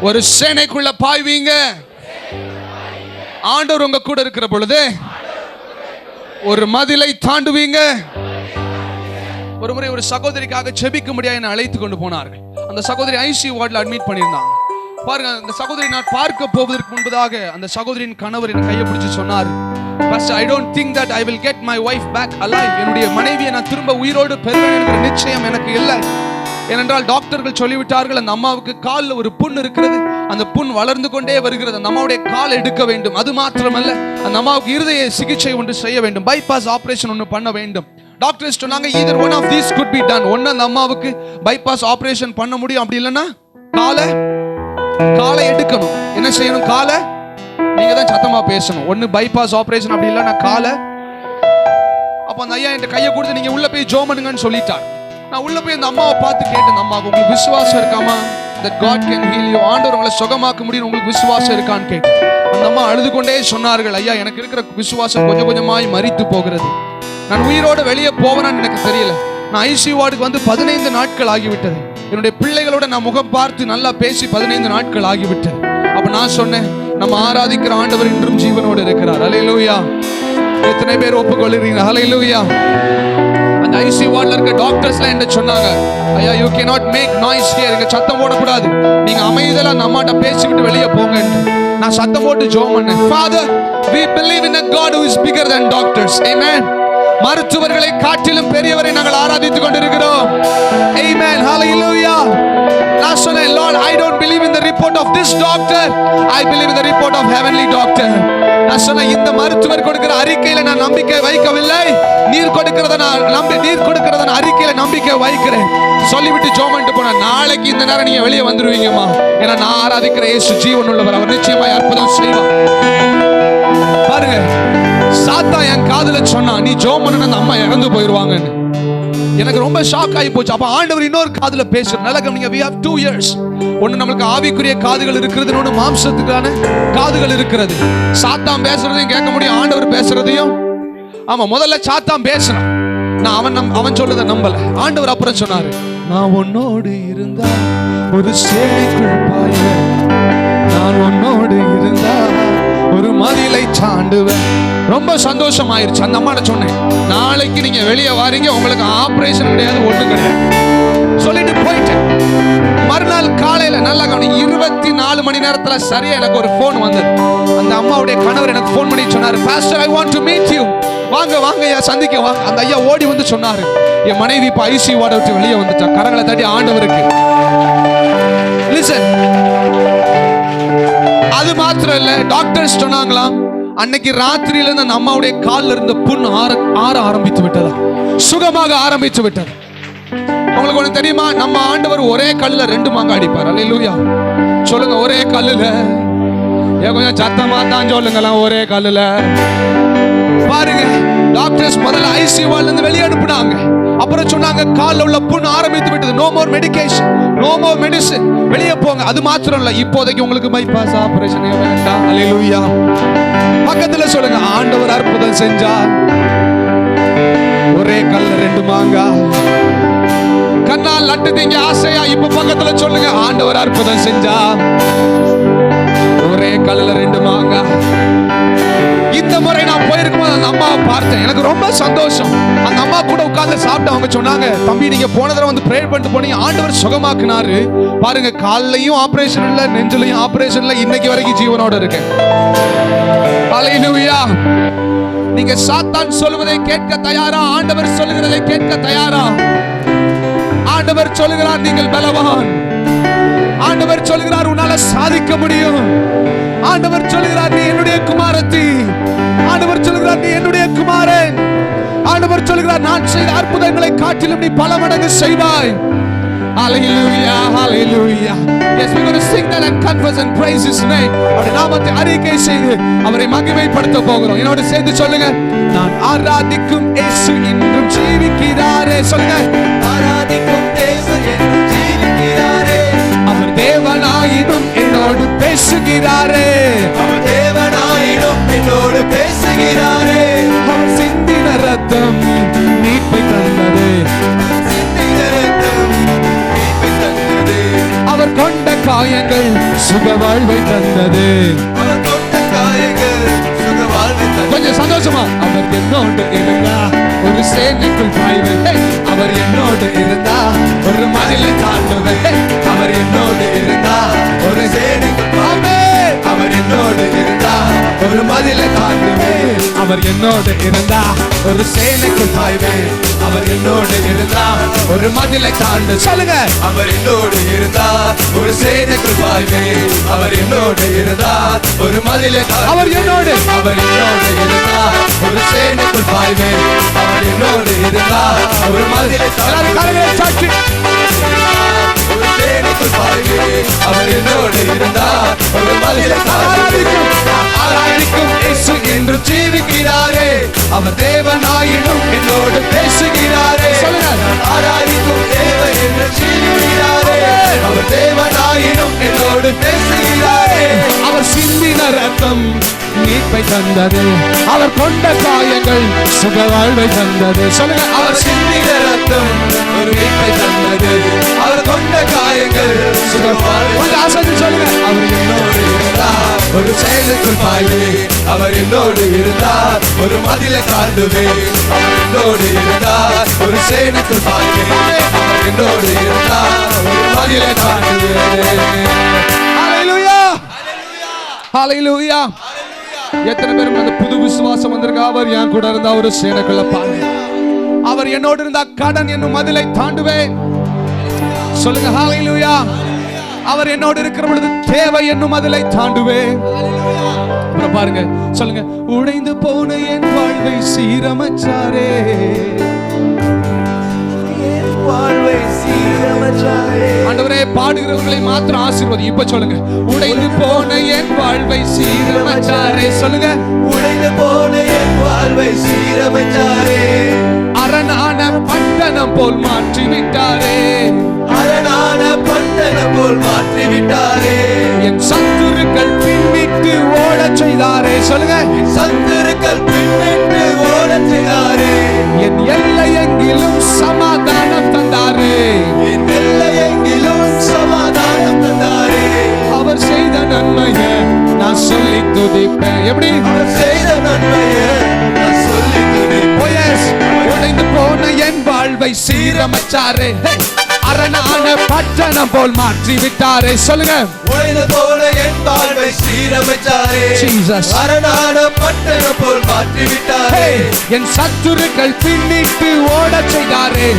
ஒரு சேனைக்குள்ள பாய்வீங்க. ஆண்டவர் உங்க கூட இருக்கிற பொழுது ஒரு மதிலை தாண்டுவீங்க. ஒரு முறை ஒரு சகோதரிக்காக செபிக்க முடியாது என்னை அழைத்து கொண்டு போனார்கள். அந்த சகோதரி ஐசியூ வார்டில் அட்மிட் பண்ணியிருந்தாங்க. பாருங்க, அந்த சகோதரி நான் பார்க்க போவதற்கு முன்பதாக அந்த சகோதரியின் கணவர் என் கையை பிடிச்சு சொன்னார், Pastor, I don't think that I will get my wife back alive. என்னுடைய மனைவியை நான் திரும்ப உயிரோடு பெறுவேன் என்கிற நிச்சயம் எனக்கு இல்லை. ஏனென்றால் டாக்டர்கள் சொல்லிவிட்டார்கள், அந்த அம்மாவுக்கு காலில் ஒரு புண் இருக்கிறது, அந்த புண் வளர்ந்து கொண்டே வருகிறது, அந்த அம்மாவுடைய கால் எடுக்க வேண்டும். அது மாத்திரமல்ல, அந்த அம்மாவுக்கு இருதய சிகிச்சை ஒன்று செய்ய வேண்டும், பைபாஸ் ஆபரேஷன் ஒன்று பண்ண வேண்டும். டாக்டர்ஸ் சொன்னாங்க, either one of these could be done. ஒன்னு அந்த அம்மாவுக்கு பைபாஸ் ஆபரேஷன் பண்ண முடியும், அப்படி இல்லைன்னா காலை எடுக்கணும். என்ன செய்யணும்? காலை நீங்க தான் சத்தமா பேசணும். ஒன்னு பைபாஸ் ஆபரேஷன், அப்படி இல்லைன்னா காலை. அப்ப அந்த ஐயா என்கிட்ட கையை கொடுத்து நீங்க உள்ள போய் ஜெபம் பண்ணுங்கன்னு சொல்லிட்டார். நான் உள்ள போய் அந்த அம்மாவை பார்த்து கேட்டேன், அம்மா உங்களுக்கு விசுவாசம் இருக்காமா? that God can heal you, ஆண்டவர் உங்களை சுகமாக்க முடியும், உங்களுக்கு விசுவாசம் இருக்கான்னு கேட்டேன். அந்த அம்மா அழுது கொண்டே சொன்னார்கள், ஐயா எனக்கு இருக்கிற விசுவாசம் கொஞ்சம் கொஞ்சமாய் மரித்து போகிறது, நான் உயிரோடு வெளியே போவேனான்னு எனக்கு தெரியல. நான் ஐசியூ வார்டுக்கு வந்து 15 நாட்கள் ஆகிவிட்டது. என்னுடைய பிள்ளைகளோட நான் முகம் பார்த்து நல்லா பேசி 15 நாட்கள் ஆகிவிட்டது. அப்ப நான் சொன்னேன், நம்ம ஆராதிக்கிற ஆண்டவர் இன்றும் ஜீவனோடு இருக்கிறார். ஹல்லேலூயா. எத்தனை பேர் ஒப்புக்கொள்கிறீங்க? ஹல்லேலூயா. அந்த ஐசியூ வார்டுல இருக்க டாக்டர்ஸ்லாம் என்ன சொன்னாங்க, ஐயா you cannot make noise here, இங்க சத்தம் போடக்கூடாது, நீங்க அமைதியா அந்த அம்மாட்ட பேசிவிட்டு வெளியே போங்க. நான் சத்தம் போட்டு ஜெபம் பண்ணேன். Father, we believe in a God who is bigger than doctors. Amen. மருத்துவர்களை காட்டிலும் பெரியவரை நாங்கள் ஆராதித்துக் கொண்டிருக்கிறோம். Amen. Hallelujah. நான் சொன்னேன், Lord, I don't believe in the report of this doctor, I believe in the report of heavenly doctor. நான் சொன்னேன், இந்த மருத்துவர் கொடுக்கிற அறிக்கையில நான் நம்பிக்கை வைக்கவில்லை, நீர் கொடுக்கிறத அறிக்கையில நம்பிக்கை வைக்கிறேன் சொல்லிவிட்டு ஜெபம் போன. நாளைக்கு இந்த நேரம் நீங்க வெளியே வந்துருவீங்கம்மா, ஏன்னா நான் ஆராதிக்கிற இயேசு ஜீவன் உள்ளவர், அவர் நிச்சயமாய் அற்புதம் செய்வார். பாருங்க, சாத்தா என் காதுல சொன்னா நீ ஜெபம் பண்ண அந்த அம்மா இறந்து போயிருவாங்கன்னு. எனக்கு ரொம்ப ஷாக் ஆகி போச்சு. அப்ப ஆண்டவர் இன்னொரு காதுல பேசுறார். நல்லா கவனிங்க, we have 2 ears. ஒன்னு நமக்கு ஆவிக்குரிய காதுகள் இருக்கிறது, இன்னொன்னு மாம்சத்துக்கான காதுகள் இருக்கிறது. சாத்தான் பேசுறதையும் கேட்க முடியும், ஆண்டவர் பேசுறதையும். ஆமா, முதல்ல சாத்தான் பேசுறான், நான் அவன் சொல்றதை நம்பல. ஆண்டவர் அப்புறம் சொன்னாரு, நான் உன்னோடு இருந்தா ஒரு சேனைக்குள் பாய்வேன், நான் உன்னோடு இருந்தா ஒரு மதிலை தாண்டுவேன். ரொம்ப சந்தோஷம் ஆயிருச்சு. அந்த அம்மாட்ட சொன்னேன், நாளைக்கு நீங்க வெளியே வாரீங்க, உங்களுக்கு ஆபரேஷன் கிடையாது, ஒண்ணு கிடையாது சொல்லிட்டு போயிட்டேன். மறுநாள் காலையில நல்லா 24 மணி நேரத்துல சரியா எனக்கு ஒரு போன் வந்தது. அந்த அம்மாவுடைய கணவர் எனக்கு போன் பண்ணி சொன்னாரு, pastor I want to meet you, வாங்க ஐயா சந்திக்க வாங்க. அந்த ஐயா ஓடி வந்து சொன்னாரு, என் மனைவி இப்ப ஐசியூ வார்டை விட்டு வெளியே வந்துட்டா. கரங்களை தட்டி ஆண்டவருக்கு. லிசன், அது மாத்திரம் இல்ல, டாக்டர்ஸ் சொன்னாங்களாம், அன்னைக்கு ராத்திரியில இருந்து அந்த அம்மாவுடைய காலில் இருந்த புண் ஆற ஆரம்பித்து விட்டதா, சுகமாக ஆரம்பித்து விட்டது. உங்களுக்கு ஒண்ணு தெரியுமா, நம்ம ஆண்டவர் ஒரே கல்லுல 2 மாங்காய் அடிப்பார். அல்லேலூயா. சொல்லுங்க, ஒரே கல்லுல. கொஞ்சம் சத்தமா தான் சொல்லுங்களேன், ஒரே கல்லுல. பாருங்க, டாக்டர்ஸ் முதல்ல ஐசியூ வார்டுல இருந்து வெளியே அனுப்புனாங்க. அப்புறம் சொன்னாங்க, கால்ல உள்ள புண் ஆரம்பித்து விட்டது, no more medication, no more medicine, வெளியே போங்க. அது மாத்திரம் இல்ல, இப்போதைக்கு உங்களுக்கு பைபாஸ் ஆபரேஷன் வேண்டாம். அல்லேலூயா. பக்கத்துல சொல்லுங்க, ஆண்டவர் அற்புதம் செஞ்சார். ஒரே கல்ல 2 மாங்காய். கண்ணால் லட்டு திங்க ஆசையா, இப்ப பக்கத்துல சொல்லுங்க, ஆண்டவர் அற்புதம் செஞ்சார். ஒரே கல்ல 2 மாங்காய். இந்த முறை நான் போயிருக்கும்போது அந்த அம்மாவை பார்த்தேன், எனக்கு ரொம்ப சந்தோஷம். அந்த அம்மா கூட உட்கார்ந்து சாப்பிட்டு அவங்க சொன்னாங்க, தம்பி நீங்க போன தடவை வந்து பிரேயர் பண்ணிட்டு போனீங்க, ஆண்டவர் சுகமாக்குனாரு. பாருங்க, கால்லையும் ஆபரேஷன் இல்ல, நெஞ்சிலையும் ஆபரேஷன் இல்ல, இன்னைக்கு வரைக்கும் ஜீவனோட இருக்கேன். ஹல்லேலூயா. நீங்க சாத்தான் சொல்வதை கேட்க தயாரா? ஆண்டவர் சொல்லுகிறதை கேட்க தயாரா? ஆண்டவர் சொல்லுகிறார், நீங்கள் பலவான். ஆண்டவர் சொல்லுகிறார், உன்னால சாதிக்க முடியும். ஆண்டவர் சொல்லுகிறார், நீ என்னுடைய குமாரத்தி. ஆண்டவர் சொல்லுகிறார், நீ என்னுடைய குமாரன். ஆண்டவர் சொல்லுகிறார், நான் செய்த அற்புதங்களை காட்டிலும் நீ பல மடங்கு செய்வாய். Hallelujah, hallelujah. Yes, we're going to sing that and confess and praise His name. அவருடைய நாமத்தை அறிக்கை செய்து அவரை மகிமைப்படுத்த போகிறோம். என்னோட சேர்ந்து சொல்லுங்க, நான் ஆராதிக்கும் இயேசு இன்றும் ஜீவிக்கிறாரே. சொல்லுங்க, ஆராதிக்கும் இயேசு இன்றும் ஜீவிக்கிறாரே. அவர் தேவனாயினும் என்னோடு பேசுகிறாரே. அவர் தேவனாயினும் என்னோடு பேசுகிறாரே. அவர் சிந்தின ரத்தம் மீட்பை தந்தது. அவர் கொண்ட கொண்ட காயங்கள் சுக வாழ்வை தந்தது. அவர் கொண்ட காயங்கள் சுக வாழ்வை தந்தது. கொஞ்சம் சந்தோஷமா. அவர் என்னோடு இருந்தா ஒரு சேனைக்குள் பாய்வேன். அவர் என்னோடு இருந்தா ஒரு மதிலை தாண்டுவேன். அவர் என்னோடு இருந்தா ஒரு சேனைக்குள் பாய்வேன். அவர் என்னோடு இருந்தா ஒரு மதிலை தாண்டுவேன். அவர் என்னோடு இருந்தா ஒரு சேனைக்குள் பாய்வேன். அவர் என்னோடு இருந்தா ஒரு மதிலை தாண்டு. சொல்லுங்க. அவர் என்னோடு இருந்தா ஒரு சேனைக்குள் பாய்வேன். அவர் என்னோடு இருந்தா ஒரு மதிலை தாண்டு. அவர் என்னோடு. அவர் என்னோடு இருந்தா ஒரு சேனைக்குள் பாய்வேன். அவர் என்னோடு இருந்தா ஒரு மதிலை எல்லாரும் கரங்களை சாட்சி. ஒரு சேனைக்குள் பாய்வேன். அவர் என்னோடு இருந்தா ஒரு மதிலை தாண்டு. ஆராதிக்கும் இயேசு என்று ஜீவிக்கிறாரே. அவர் தேவனாயினும் என்னோடு பேசுகிறாரே. ஆராதிக்கும் தேவன் என்று ஜீவிக்கிறாரே. அவர் தேவனாயினும் என்னோடு பேசுகிறாரே. அவர் சிந்தின ரத்தம் மீட்பை தந்தது. அவர் கொண்ட காயங்கள் சுக வாழ்வை தந்தது. சொல்லுங்க. அவர் சிந்தின ரத்தம் ஒரு மீட்பை தந்தது. அவர் கொண்ட காயங்கள் சுக வாழ்வை. சொல்லுங்க. அவர் என்னோடு இருந்தார் ஒரு சேனைக்குள் பாய்வேன். அவர் என்னோடு இருந்தார் ஒரு மதிலை தாண்டுவேன். அவர் என்னோடு இருந்தார் ஒரு சேனைக்குள் பாய்வேன். அவர் என்னோடு இருந்தார் ஒரு மதிலை தாண்டுவேன். ஹல்லேலூயா. ஹல்லேலூயா. எத்தனை பேரும் அந்த புது விசுவாசம் வந்திருக்கா? அவர் என் கூட இருந்தா ஒரு சேனைக்குள்ள பாருங்க. அவர் என்னோடு இருந்தா கடன் என்னும் மதிலை தாண்டுவேன். சொல்லுங்க. ஹல்லேலூயா. அவர் என்னோடு இருக்கிற பொழுது தேவை என்னும் மதிலை தாண்டுவேன். அப்புறம் பாருங்க. சொல்லுங்க. உடைந்து போன என் வாழ்வை சீரமைச்சாரே. ஆண்டவரே, பாடுகிறவர்களை மாத்திரம் ஆசீர்வதி. இப்ப சொல்லுங்க. உடைந்து போன என் வாழ்வை சீரமைச்சாரே. சொல்லுங்க. உடைந்து போன என் வாழ்வை சீரமைச்சாரே. அரணான பட்டணம் போல் மாற்றி விட்டாரே. அரணான பட்டணம் போல் மாற்றி விட்டாரே. என் சத்துருக்கள் பின்விட்டு ஓடச் செய்தாரே. சொல்லுங்க. சத்துருக்கள் பின்விட்டு ஓடச் செய்தாரே. என் எல்லை எங்கிலும் சமாதானம் தந்தாரே. என் எல்லை எங்கிலும் சமாதானம் தந்தாரே. அவர் செய்த நன்மையை நான் சொல்லி துதிப்பேன். எப்படி? அவர் செய்த நன்மையை நான் சொல்லி துதிப்பேன். உடைந்து போன என் வாழ்வை சீரமைச்சாரே. அரணான பட்டணம் போல் மாற்றி விட்டாரே. சொல்லுங்க. உடைந்து போன என் வாழ்வை சீரமைச்சாரே. ஜீசஸ். அரணான பட்டணம் போல் மாற்றி விட்டாரே. என் சத்துருக்கள் பின்னிட்டு ஓடச் செய்தாரே.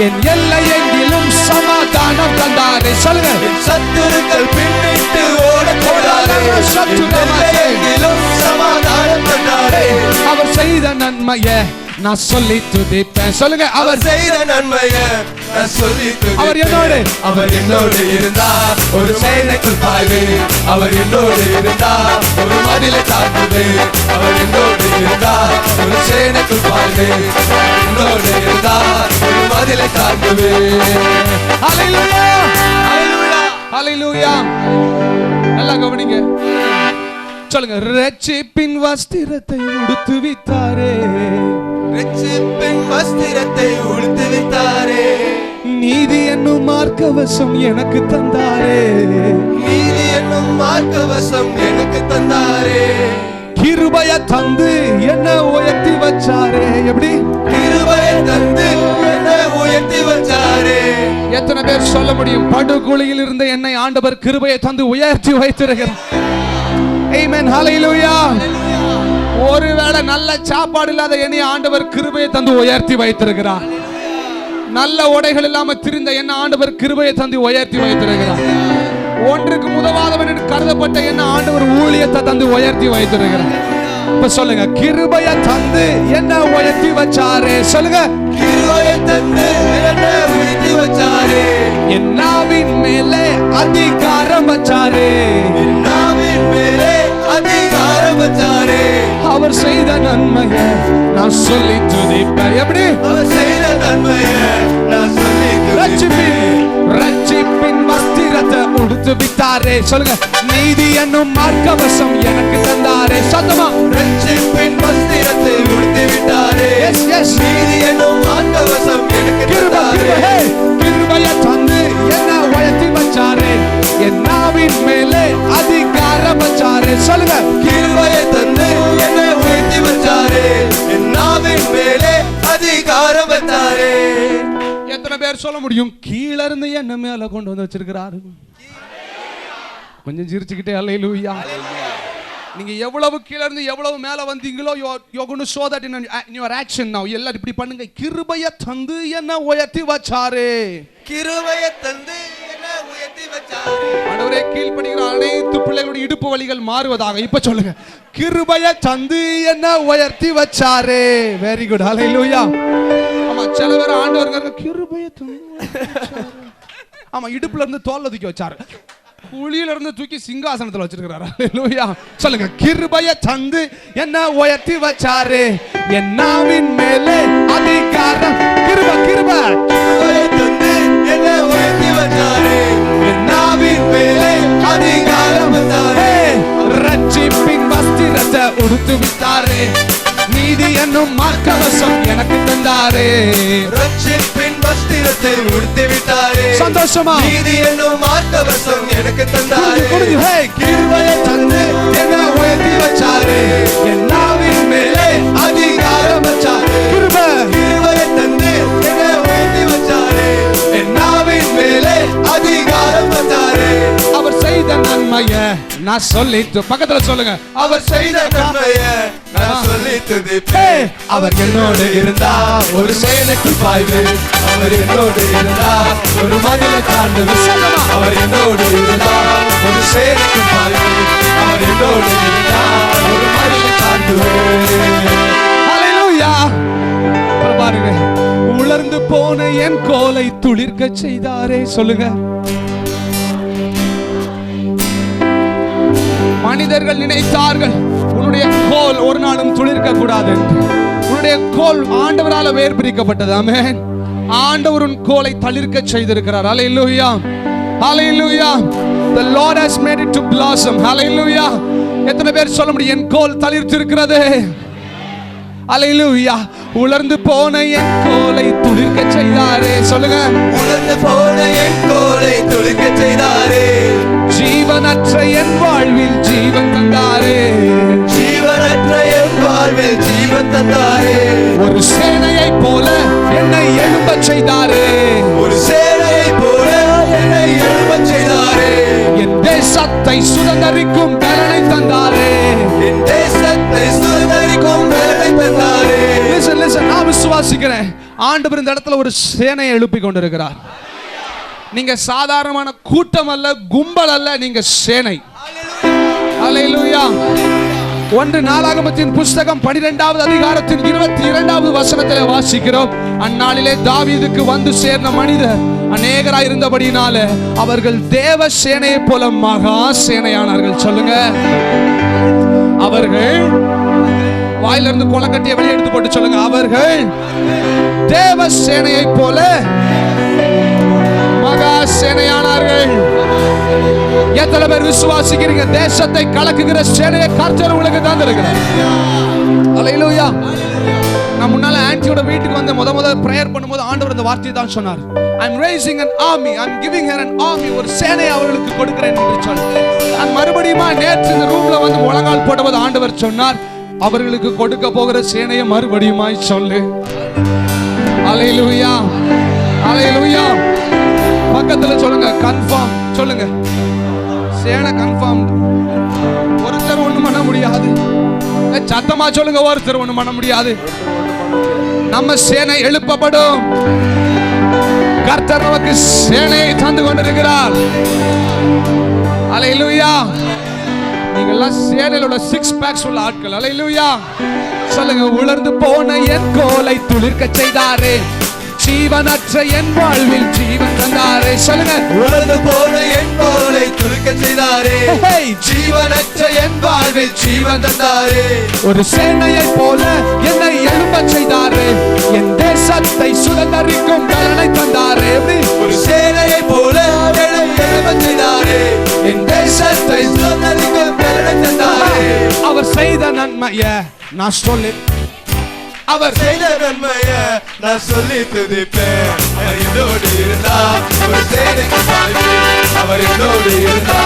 என் எல்லை எங்கிலும் சமாதானம் தந்தாரே. சொல்லுங்க. என் சத்துருக்கள் பின்னிட்டு ஓடச் செய்தாரே. எங்கிலும் சமாதானம் தந்தாரே. அவர் செய்த நன்மையை நான் சொல்லி துதிப்பேன். சொல்லுங்க. அவர் செய்த நன்மையை நான் சொல்லி துதிப்பேன். அவர் என்னோடு. அவர் என்னோடு இருந்தார் ஒரு சேனைக்குள் பாய்வேன். அவர் என்னோடு இருந்தார் ஒரு மதிலை தாண்டுவேன். அவர் என்னோடு இருந்தார் ஒரு சேனைக்குள் பாய்வேன். அவர் என்னோடு இருந்தார் ஒரு மதிலை தாண்டுவேன். ஹல்லேலூயா. ஹல்லேலூயா. ஹல்லேலூயா. நல்லா கவனிங்க. சொல்லுங்க. ரட்சிப்பின் வஸ்திரத்தை உடுத்து வித்தாரே. ரட்சிப்பின் வஸ்திரத்தை உடுத்து வித்தாரே. நீதி என்னும் மார்க்கவசம் எனக்கு தந்தாரே. நீதி என்னும் மார்க்கவசம் எனக்கு தந்தாரே. கிருபைய தந்து என்ன உயர்த்தி வச்சாரே. எப்படி? கிருபைய தந்து என்ன உயர்த்தி வச்சாரே. எத்தனை பேர் சொல்ல முடியும்? படுகுழியில் இருந்த என்னை ஆண்டவர் கிருபையை தந்து உயர்த்தி வைத்திருக்கிறார். ஆமென். ஹல்லேலூயா. ஒருவேளை நல்ல சாப்பாடு இல்லாத என்னை ஆண்டவர் கிருபையை தந்து உயர்த்தி வைத்திருக்கிறார். நல்ல உடைகள் இல்லாம திரிந்த என்ன ஆண்டவர் கிருபையை தந்து உயர்த்தி வைத்திருக்கிறார். ஒன்றுக்கு உதவாதவன் என்று கருதப்பட்ட என்ன ஆண்டவர் ஊழியத்தை தந்து உயர்த்தி வைத்திருக்கிறார். இப்ப சொல்லுங்க. கிருபைய தந்து என்ன உயர்த்தி வச்சாரே. சொல்லுங்க. கிருபைய தந்து என்ன உயர்த்தி வச்சாரே. என் நாவின் மேலே அதிகாரம் வச்சாரே. என் நாவின் மேலே அதிகாரம் வச்சாரே. அவர் செய்த நன்மையை நான் சொல்லி துதிப்பேன். எப்படி? அவர் செய்த நன்மையை நான் சொல்லி துதிப்பேன். ரட்சிப்பின் வஸ்திரத்தை உடுத்து வித்தாரே. சொல்லுங்க. நீதி என்னும் மார்க்கவசம் எனக்கு தந்தாரே. சத்தமா. ரட்சிப்பின் வஸ்திரத்தை உடுத்தி விட்டாரே. S S. நீதி என்னும் மார்க்கவசம் எனக்கு தந்தாரே. கிருபையை தந்து என்ன உயர்த்தி வச்சாரே. என் சொல்லுங்க. கிருபையை தந்து என்னை உயர்த்தி வச்சாரே, என் நாவின் மேலே அதிகாரம் வச்சாரே. எத்தனை பேர் சொல்ல முடியும் கீழ இருந்து என்ன மேல கொண்டு வந்து வச்சிருக்கிறாரு? கொஞ்சம் சிரிச்சுக்கிட்டே அல்லேலூயா. நீங்க எவ்வளவு கீழ இருந்து எவ்வளவு மேல வந்தீங்களோ you're going to show that in your action now. எல்லாரும் இப்படி பண்ணுங்க. கிருபையை தந்து என்ன உயர்த்தி வச்சாரே. கிருபையை தந்து என்னை உயர்த்தி வச்சாரே. ஆண்டவரே, கீழ்ப்படிகிற அனைத்து பிள்ளைகளுடைய இடுப்பு வலிகள் மாறுவதாக. இப்ப சொல்லுங்க. கிருபையை தந்து என்ன உயர்த்தி வச்சாரே. Very good. ஹalleluya. ஆமா, சில பேர் ஆண்டவர்ங்க கிருபையை தந்து. ஆமா, இடுப்புல இருந்து தோல்ல தூக்கி வச்சாரு, புலியில இருந்து தூக்கி சிங்காசனத்துல வச்சிருக்கிறாரு. ஹalleluya. சொல்லுங்க. கிருபையை தந்து என்ன உயர்த்தி வச்சாரே, என் நாவின் மேலே அதிகாரம். கிருபை கிருபை கிருபையை தந்து என்னை உயர்த்தி வச்சாரே, என் நாவின் மேலே அதிகாரம் வச்சாரே. ரட்சிப்பின் வஸ்திரத்தை உடுத்து விட்டாரே, நீதி என்னும் மார்க்கவசம் எனக்கு தந்தாரே. ரட்சிப்பின் வஸ்திரத்தை உடுத்தி விட்டாரே, சந்தோஷமா நீதி என்னும் மார்க்கவசம் எனக்கு தந்தாரே. கிருபையை தந்து என்ன உயர்த்தி வச்சாரே, என் நாவின் மேலே அதிகாரம் வச்சாரே. கிருபை கிருபையை தந்து என்னை உயர்த்தி வச்சாரே, என் நாவின் மேலே அதிகாரம் வச்சாரே. அவர் செய்த நன்மைய நான் சொல்லிட்டு பக்கத்துல சொல்லுங்க. அவர் செய்த நன்மையை நான் சொல்லி துதிப்பேன். அவர் என்னோடு இருந்தா ஒரு சேனைக்குள் பாய்வேன். அவர் என்னோடு இருந்தா ஒரு மதிலை தாண்டுவேன். அவர் என்னோடு இருந்தா ஒரு சேனைக்குள் பாய்வேன். அவர் என்னோடு இருந்தா ஒரு மதிலை தாண்டுவேன். ஹalleluya. பாருங்க. உலர்ந்து போன என் கோலை துளிர்க்க செய்தாரே. சொல்லுங்க. மனிதர்கள் நினைத்தார்கள் உன்னுடைய கோல் ஒரு நாளும் துளிர்க்க கூடாது என்று. உன்னுடைய கோல் ஆண்டவரால் வேர் பிரிக்கப்பட்டது. ஆமென். ஆண்டவர் உன் கோலை தளிர்க்க செய்திருக்கிறார். ஹalleluya. ஹalleluya. The Lord has made it to blossom. ஹalleluya. எத்தனை பேர் சொல்ல முடியும் என் கோல் தளிர்த்து இருக்கிறது? ஹalleluya. உலர்ந்து போன என் கோலை துளிர்க்க செய்தாரே. சொல்லுங்க. உலர்ந்து போன என் கோலை துளிர்க்க செய்தாரே, ஜீவனற்ற என் வாழ்வில் ஜீவன் தந்தாரே. ஜீவனற்ற என் வாழ்வில் ஜீவன் தந்தாரே. ஒரு சேனையை போல என்னை எழும்பச் செய்தாரே. ஒரு சேனையை போல என்னை எழும்பச் செய்தாரே. என் தேசத்தை சுதந்தரிக்கும் பலனை தந்தாரே. என் தேசத்தை சுதந்தரிக்கும் பலனை தந்தாரே. Listen, listen. நான் விசுவாசிக்கிறேன் ஆண்டவர் இந்த இடத்துல ஒரு சேனையை எழுப்பி கொண்டிருக்கிறார். நீங்க சாதாரணமான கூட்டம் அல்ல, கும்பல் அல்ல, நீங்க சேனை. ஹalleluya. 1 நாளாகமத்தின் புஸ்தகம் 12வது அதிகாரத்தின் 22வது வசனத்திலே வாசிக்கிறோம். அந்நாளிலே தாவீதுக்கு வந்து சேர்ந்த மனிதர் அநேகராய் இருந்தபடினால அவர்கள் தேவ சேனையை போல மகா சேனையானார்கள். சொல்லுங்க. அவர்கள் வாயிலிருந்து கொலக்கட்டியை வெளியே எடுத்து போட்டு சொல்லுங்க. அவர்கள் தேவ சேனையை போல மகா சேனையானார்கள். எத்தனை பேர் விசுவாசிக்கிறீங்க தேசத்தை கலக்குகிற சேனையை கர்த்தர் உங்களுக்கு தந்திருக்கிறார்? ஹalleluya. நான் முன்னால ஆன்ட்டியோட வீட்டுக்கு வந்து முத பிரேயர் பண்ணும்போது ஆண்டவர் இந்த வார்த்தையை தான் சொன்னார். I'm raising an army. I'm giving her an army. ஒரு சேனை அவர்களுக்கு கொடுக்கிறேன் என்று சொன்னார். நான் மறுபடியும் நேற்று இந்த ரூம்ல வந்து முழங்கால் போடும்போது ஆண்டவர் சொன்னார், அவர்களுக்கு கொடுக்க போகிற சேனையை மறுபடியும் சொல்லு. ஹalleluya. ஹalleluya. பக்கத்துல சொல்லுங்க. கன்ஃபார்ம் சொல்லுங்க. சேனை கன்ஃபார்ம். ஒருத்தர் ஒண்ணும் பண்ண முடியாது. சத்தமா சொல்லுங்க. ஒருத்தர் ஒண்ணும் பண்ண முடியாது. நம்ம சேனை எழுப்பப்படும். கர்த்தர் நமக்கு சேனையை தந்து கொண்டிருக்கிறார். ஹalleluya. நீங்க எல்லாம் சேனையில உள்ள 6 பேக்ஸ் உள்ள ஆட்கள். ஹalleluya. சொல்லுங்க. உலர்ந்து போன என் கோலை துளிர்க்க செய்தாரே, ஜீவனற்ற என் வாழ்வில் ஜீவன் தந்தாரே. சொல்லுங்க. உலர்ந்து போன என் கோலை துளிர்க்க செய்தாரே, ஜீவனற்ற என் வாழ்வில் ஜீவன் தந்தாரே. ஒரு சேனையை போல என்னை எழும்பச் செய்தாரே, என் தேசத்தை சுதந்தரிக்கும் பலனை தந்தாரே. ஒரு சேனையை போல என்னை எழும்பச் செய்தாரே, என் தேசத்தை சுதந்தரிக்கும் பலனை தந்தாரே. அவர் செய்த நன்மைய நான் சொல்லி, அவர் செய்த நன்மையை நான் சொல்லி துதிப்பேன். அவர் என்னோடு இருந்தா ஒரு சேனைக்கு பாய்வேன். அவர் என்னோடு இருந்தா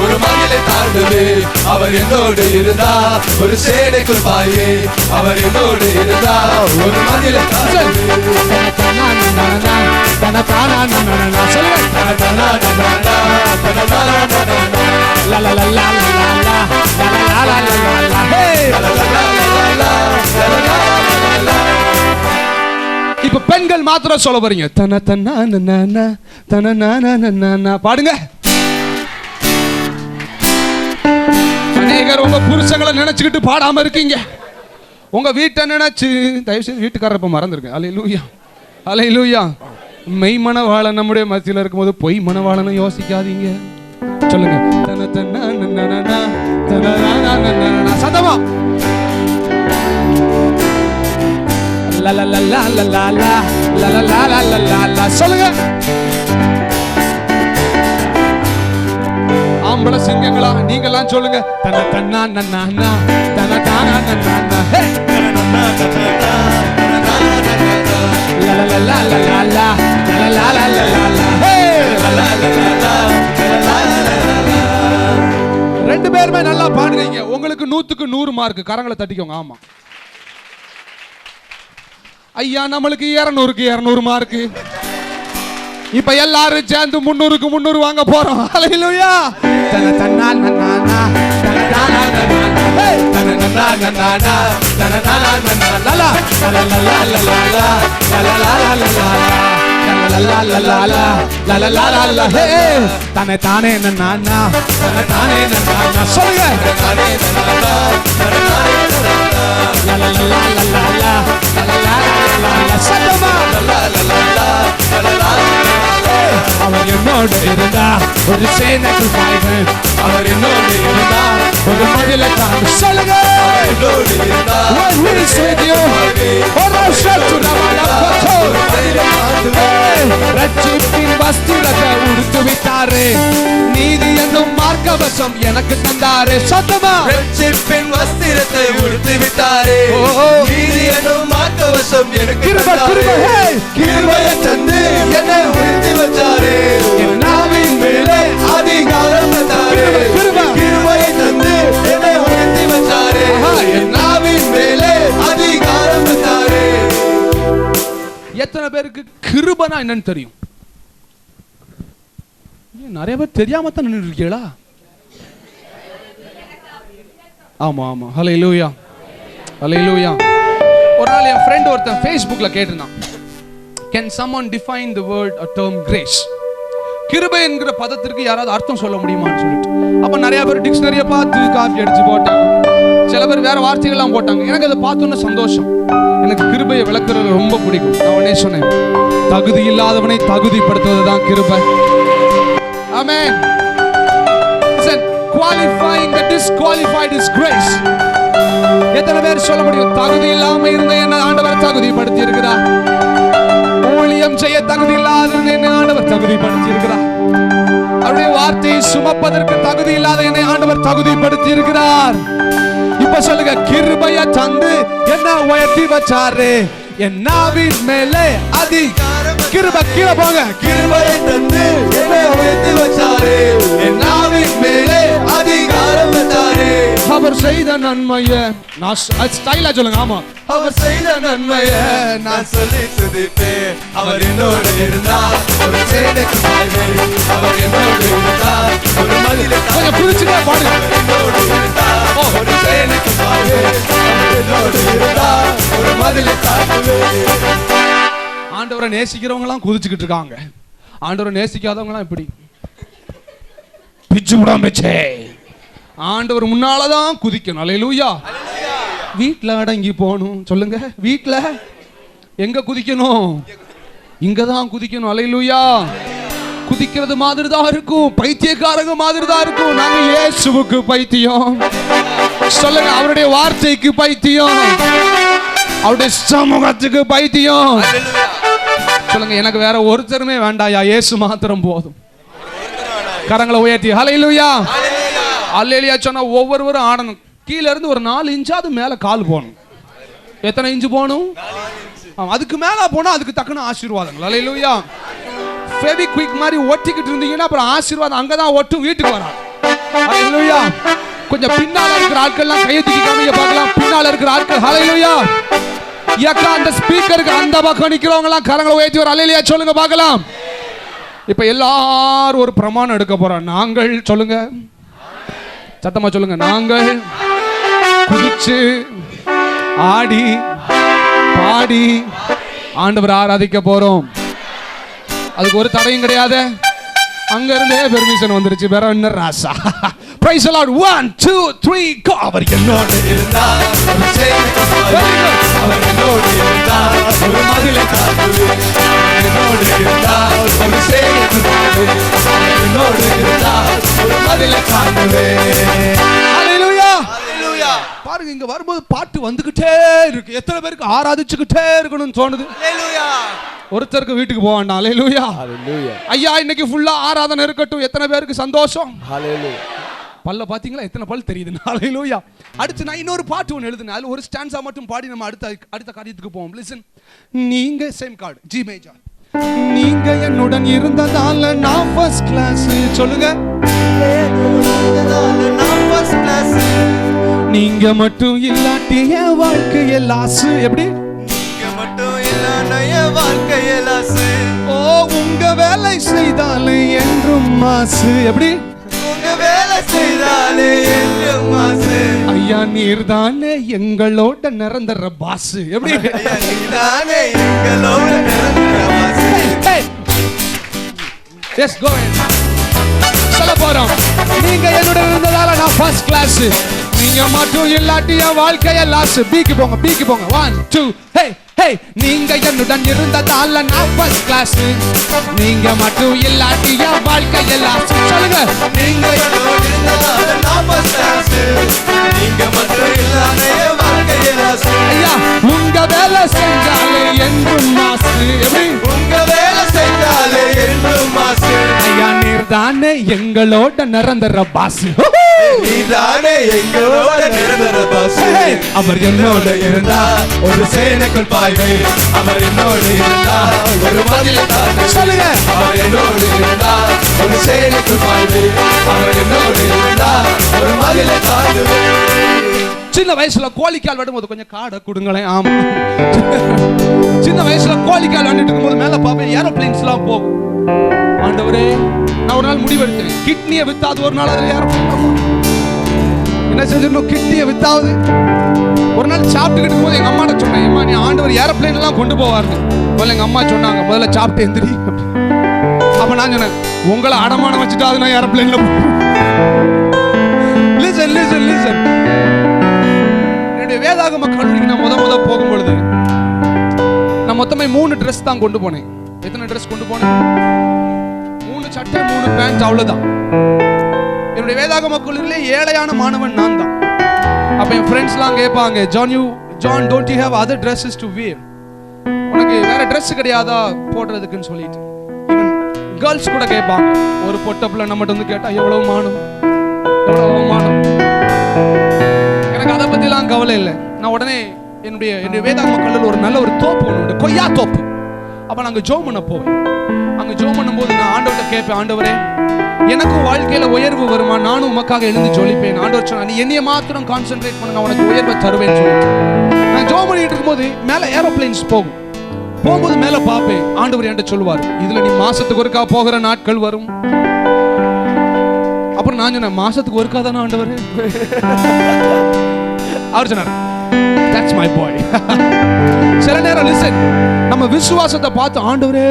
ஒரு மகிழ மதிலை தாண்டுவே. அவர் என்னோடு இருந்தா ஒரு சேனைக்குள் பாய்வே. அவர் என்னோடு இருந்தா ஒரு மதிலை தாண்டுவே. இப்ப பெண்கள் மாத்திரம் சொல்ல போறீங்க. தன தன்னா நன்னா தன நானா பாடுங்க. அநேகர் உங்க புருஷங்களை நினைச்சுக்கிட்டு பாடாம இருக்கீங்க. உங்க வீட்டை நினைச்சு தயவு செய்து வீட்டுக்காரர் இப்ப மறந்துருங்க. அல்லேலூயா அல்லேலூயா. மெய் மனவாளன் நம்முடைய மத்தியில இருக்கும்போது பொய் மனவாளனை யோசிக்காதீங்க. சொல்லுங்க. தன தன்னா நன்னா தன நானா சதமா la la la la la la la la la la la la la la சொல்லுங்க. ஆம்பள சிங்கங்களா நீங்கலாம் சொல்லுங்க. தன தன்னா நன்னா தன தானா நன்னா ஹே la la la la la la la la la la la la ஹே la la la la la. ரெண்டு பேருமே நல்லா பாடுறீங்க. உங்களுக்கு 100க்கு 100 மார்க். கரங்களை தட்டிக்கோங்க. ஆமா ஐயா, நம்மளுக்கு 200க்கு 200 மார்க். இப்ப எல்லாரும் சேர்ந்து 300க்கு 300 வாங்க போறோம். ஹல்லேலூயா. தன தன்னா நன்னா தன தானா நன்னா ஹே தன நன்னா நன்னா தன தானா நன்னா லலா லலா லலா லலா லலா லலா லலா லலா ஹே தன தானே நன்னா தன தானே நன்னா சொல்லுங்க. தானே நன்னா தன தானே நன்னா லலா லலா லலா லலா லலா சத்தமா லலா லலா லலா. அவர் என்னோடு இருந்தா ஒரு சேனைக்குள் பாய்வேன். அவர் என்னோடு இருந்தா ஒரு மதிலை தாண்டு. சொல்லுங்க. என்னோடு இருந்தா ஒரு ரட்சிப்பின் வஸ்திரத்தை உடுத்து விட்டாரே. நீதி என்னும் மார்க்கவசம் எனக்கு தந்தாரே. சத்தமா. ரட்சிப்பின் வஸ்திரத்தை உடுத்து விட்டாரே. நீதி என்னும் மார்க்கவசம் எனக்கு தந்தாரே. கிருபையை தந்து என்னை உடுத்தி வச்சாரே. என் நாவின் மேலே அதிகாரம் தந்தாரே. கிருபையை தந்து என்னை உடுத்தி வச்சாரே. என் நாவின் மேலே அதிகாரம் தந்தாரே. எத்தனை பேருக்கு கிருபைனா என்னன்னு தெரியும்? நிறைய பேர் தெரியாம தான் நின்று இருக்கீங்களா? ஆமா ஆமா. ஹல்லேலூயா ஹல்லேலூயா. ஒரு நாள் என் ஃப்ரெண்ட் ஒருத்தன் Facebookல கேட்டிருந்தான், can someone define the word or term grace? கிருபை என்கிற பதத்திற்கு யாராவது அர்த்தம் சொல்ல முடியுமான்னு சொல்லிட்டு அப்ப நிறைய பேர் டிக்ஷனரியை பார்த்து காப்பி அடிச்சு போட்டாங்க. சில பேர் வேற வார்த்தைகள்லாம் போட்டாங்க. எனக்கு அதை பார்த்தோன்னு சந்தோஷம். எனக்கு கிருபையை விளக்குறது ரொம்ப பிடிக்கும். நான் உடனே சொன்னேன், தகுதி இல்லாதவனை தகுதிப்படுத்துவது தான் கிருபை. ஆமென். Listen, qualifying the disqualified is grace. எத்தனை பேர் சொல்ல முடியும், தகுதி இல்லாம இருந்த என்ன ஆண்டவர் தகுதிப்படுத்தி இருக்கிறார்? ஊழியம் செய்ய தகுதி இல்லாத என்ன ஆண்டவர் தகுதிப்படுத்தி இருக்கிறார். அவருடைய வார்த்தையை சுமப்பதற்கு தகுதி இல்லாத என்னை ஆண்டவர் தகுதிப்படுத்தி இருக்கிறார். இப்ப சொல்லுங்க, கிருபையை தந்து என்ன உயர்த்தி வச்சாரு. என் நாவின் மேலே அதிகாரம். கிருபை கீழே போங்க. கிருபையை தந்து என்ன உயர்த்தி வச்சாரு. என் நாவின் மேலே அதிகாரம் வச்சாரு. அவர் செய்த நன்மையை நான் ஸ்டைலா சொல்லுங்க. ஆமா, அவர் செய்த நன்மையை நான் சொல்லி துதிப்பேன். அவர் என்னோடு இருந்தார் ஒரு சேனைக்கு பாய்வேன். அவர் என்னோடு இருந்தார் ஒரு மதிலை கொஞ்சம் புரிச்சுட்டே பாடுங்க. என்னோடு இருந்தார் ஒரு சேனைக்கு பாய்வேன். அவர் என்னோடு இருந்தார் ஒரு மதிலை தாண்டுவேன். ஆண்டவரை நேசிக்கிறவங்க எல்லாம் குதிச்சுக்கிட்டு இருக்காங்க. ஆண்டவரை நேசிக்காதவங்க எல்லாம் இப்படி பிச்சு முடாம்பச்சே. ஆண்டவர் முன்னாலதான் குதிக்கணும். அல்லேலூயா. வீட்டுல அடங்கி போகணும். சொல்லுங்க, வீட்டுல எங்க குதிக்கணும்? இங்கதான் குதிக்கணும். அல்லேலூயா. குதிக்கிறது மாதிரி தான் இருக்கும், பைத்தியக்காரங்க மாதிரி தான் இருக்கும். நாங்க இயேசுவுக்கு பைத்தியம். சொல்லுங்க, அவருடைய வார்த்தைக்கு பைத்தியம், அவருடைய சமூகத்துக்கு பைத்தியம். சொல்லுங்க, எனக்கு வேற ஒருத்தருமே வேண்டாயா, இயேசு மாத்திரம் போதும். கரங்களை உயர்த்தி ஹல்லேலூயா அல்லேலூயா சொன்னா ஒவ்வொருவரும் ஆடணும். கீழ இருந்து ஒரு 4 இன்ச்சாவது மேல கால் போகணும். எத்தனை இன்ச்சு போகணும்? அதுக்கு மேல போனா அதுக்கு தக்கன ஆசீர்வாதங்கள். அல்லேலூயா. ஃபெவிக்விக் மாதிரி ஒட்டிக்கிட்டு இருந்தீங்கன்னா அப்புறம் ஆசீர்வாதம் அங்கதான் ஒட்டும், வீட்டுக்கு வராது. ஹalleluya. கொஞ்சம் பின்னால இருக்கிற ஆட்கள்லாம் கையை தூக்கி காமிங்க பார்க்கலாம். பின்னால இருக்கிற ஆட்கள் ஹalleluya. யக்கா அந்த ஸ்பீக்கருக்கு அந்த பக்கம் நிக்கிறவங்க எல்லாம் கரங்களை உயர்த்தி ஒரு ஹalleluya சொல்லுங்க பார்க்கலாம். இப்ப எல்லாரும் ஒரு பிரமாணம் எடுக்க போறோம். நாங்கள் சொல்லுங்க, சத்தமா சொல்லுங்க. நாங்கள் குதிச்சு ஆடி பாடி ஆண்டவர் ஆராதிக்க போறோம். அதுக்கு ஒரு தடையும் கிடையாது. அங்க இருந்தே பெர்மிஷன் வந்துருச்சு. வேற என்ன ராசா. Praise the Lord. 1 2 3 go. அவர் என்னோடு இருந்தார், அவர் என்னோடு இருந்தார், ஒரு மதிலை காத்துவேன். என்னோடு இருந்தார், ஒரு சேனைக்குள் என்னோடு இருந்தார், ஒரு மதிலை காத்துவேன். ஹalleluya ஹalleluya. பாருங்க, இங்க வரும்போது பாட்டு வந்துகிட்டே இருக்கு. எத்தனை பேருக்கு ஆராதிச்சுக்கிட்டே இருக்கணும்னு தோணுது? ஹalleluya. ஒருத்தருக்கு வீட்டுக்கு போக வேண்டாம். ஹalleluya ஹalleluya. ஐயா இன்னைக்கு ஃபுல்லா ஆராதனை இருக்கட்டும். எத்தனை பேருக்கு சந்தோஷம்? ஹalleluya. பல்ல பாத்தீங்களா? எத்தனை பல் தெரியுது? ஹalleluya. அடுத்து நான் இன்னொரு பாட்டு ஒன்னு எழுதுனேன். அதுல ஒரு ஸ்டான்ஸா மட்டும் பாடி நம்ம அடுத்த காரியத்துக்கு போவோம். லிசன். நீங்க சேம் கார்டு ஜி மேஜர். நீங்க என்னுடன் இருந்ததால நான் ஃபர்ஸ்ட் கிளாஸ். சொல்லுங்க. நான் ஃபர்ஸ்ட் கிளாஸ். நீங்க மட்டும் இல்லாட்டி என் வாழ்க்கையே லாஸ். எப்படி? நீங்க மட்டும் இல்லாட்டி என் வாழ்க்கையே லாஸ். ஓ உங்க வேலை செய்தாலே என்றும் மாசு. எப்படி? உங்க வேலை செய்தாலே என்றும் மாசு. ஐயா நீர்தானே எங்களோட நிரந்தர பாஸ். எப்படி? ஐயா நீர்தானே எங்களோட நிரந்தர பாஸ். S go ahead. சொல்ல போறோம். நீங்க என்னோட இருந்ததால நான் ஃபர்ஸ்ட் கிளாஸ். நீங்க மட்டும் இல்லாட்டி என் வாழ்க்கைய லாஸ். பீக்கு போங்க, பீக்கு போங்க. 1 2 ஹே ஹே. நீங்க என்னுடன் இருந்ததால நான் ஃபர்ஸ்ட் கிளாஸ். நீங்க மட்டும் இல்லாட்டி என் வாழ்க்கைய லாஸ். சொல்லுங்க. நீங்க என்னோட இருந்ததால நான் ஃபர்ஸ்ட் கிளாஸ். நீங்க மட்டும் இல்லாட்டி என் வாழ்க்கைய லாஸ். ஐயா உங்க வேலை செஞ்சாலே என்றும் மாசு. எப்படி? உங்க வேலை செஞ்சாலே என்றும் மாசு. ஐயா நீர்தானே எங்களோட நிரந்தர பாஸ். நீதானே எங்களோட நிரந்தர பாஸ். அவர் என்னோட இருந்தார், ஒரு சேனைக்குள் பாய்வேன். அவர் என்னோட இருந்தார், ஒரு மதிலை தாண்டுவேன். சொல்லுங்க. அவர் என்னோட இருந்தார், ஒரு சேனைக்குள் பாய்வேன். அவர் என்னோட இருந்தார், ஒரு மதிலை தாண்டுவேன். சின்ன வயசுல கோழிக்கால் விடும்போது கொஞ்சம் காடை கொடுங்களேன். ஆமா, சின்ன வயசுல கோழிக்கால் விட்டுட்டு இருக்கும்போது மேல பாப்பேன் ஏரோப்ளேன்ஸ் எல்லாம் போகும். ஆண்டவரே நான் ஒரு நாள் முடிவெடுத்தேன். கிட்னியை வித்தாது ஒரு நாள் அதில் ஏரோப்ளேன் என்ன செஞ்சிடணும்? கிட்னியை வித்தாவது. ஒரு நாள் சாப்பிட்டுக்கிட்டு இருக்கும்போது எங்க அம்மாட்ட சொன்னேன், அம்மா நீ ஆண்டவர் ஏரோப்ளேன் எல்லாம் கொண்டு போவாருன்னு. முதல்ல எங்க அம்மா சொன்னாங்க, முதல்ல சாப்பிட்டு எந்திரி. அப்ப நான் சொன்னேன், உங்களை அடமானம் வச்சுட்டாது நான் ஏரோப்ளேன்ல. Listen listen listen. என்னுடைய வேதாகம கல்லூரிக்கு நான் முத போகும்பொழுது நான் மொத்தமே 3 ட்ரெஸ் தான் கொண்டு போனேன். எத்தனை ட்ரெஸ் கொண்டு போனேன்? 3 சட்டை 3 பேண்ட், அவ்வளவுதான். என்னுடைய வேதாகம கல்லூரியிலே ஏழையான மாணவன் நான் தான். அப்ப என் ஃப்ரெண்ட்ஸ்லாம் கேட்பாங்க, John don't you have other dresses to wear? உனக்கு வேற ட்ரெஸ் கிடையாதா போடுறதுக்குன்னு சொல்லிட்டு. ஈவன் கேர்ள்ஸ் கூட கேட்பாங்க. ஒரு பொட்ட பிள்ளை நம்மகிட்ட வந்து கேட்டா எவ்வளவு மானம், எவ்வளவு அவமானம். எனக்கு அதை பத்திலாம் கவலை இல்லை. நான் உடனே என்னுடைய வேதாகம கல்லூரியில் ஒரு நல்ல ஒரு தோப்பு ஒன்று, கொய்யா தோப்பு. அப்ப நாங்க ஜோம் பண்ண போவேன். அங்க ஜோம் பண்ணும்போது நான் ஆண்டவர்கிட்ட கேட்பேன், ஆண்டவரே எனக்கும் வாழ்க்கையில உயர்வு வருமா? நானும் உமக்காக எழுந்து ஜொலிப்பேன். ஆண்டவர் சொன்னா, நீ என்னைய மாத்திரம் கான்சென்ட்ரேட் பண்ணு, நான் உனக்கு உயர்வை தருவேன்னு சொல்லிட்டு நான் ஜோம் பண்ணிட்டு இருக்கும்போது மேல ஏரோப்ளேன்ஸ் போகும்போது மேல பாப்பேன். ஆண்டவர் என்கிட்ட சொல்லுவார், இதுல நீ மாசத்துக்கு ஒருக்கா போகிற நாட்கள் வரும். அப்புறம் நான் சொன்னேன், மாசத்துக்கு ஒருக்கா தானே ஆண்டவர்? அவர் சொன்னார், that's my boy. சில நேரம் லிசன், நம்ம விசுவாசத்தை பார்த்து ஆண்டவரே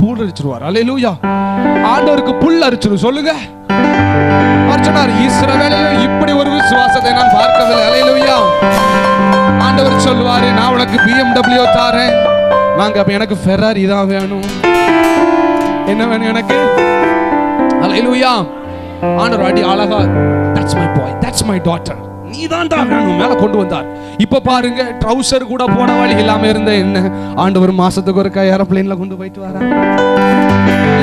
புல் அரிச்சிருவார். அல்லேலூயா. ஆண்டவருக்கு புல் அரிச்சிரும். சொல்லுங்க. அவர் சொன்னார், இஸ்ரவேலில் இப்படி ஒரு விசுவாசத்தை நான் பார்க்கவில்லை. அல்லேலூயா. ஆண்டவர் சொல்வாரு, நான் உனக்கு BMW தாரேன். வாங்க, அப்ப எனக்கு ஃபெராரி தான் வேணும். என்ன வேணும் எனக்கு? அல்லேலூயா. ஆண்டவர் அடி அழகா, that's my boy, that's my daughter, நீதான் தான் வேணும் மேல கொண்டு வந்தார். இப்ப பாருங்க, ட்ரவுசர் கூட போன வழி இல்லாம இருந்த என்ன ஆண்டவர் மாசத்துக்கு ஒரு ஏரோப்ளேன்ல கொண்டு போயிட்டு வர.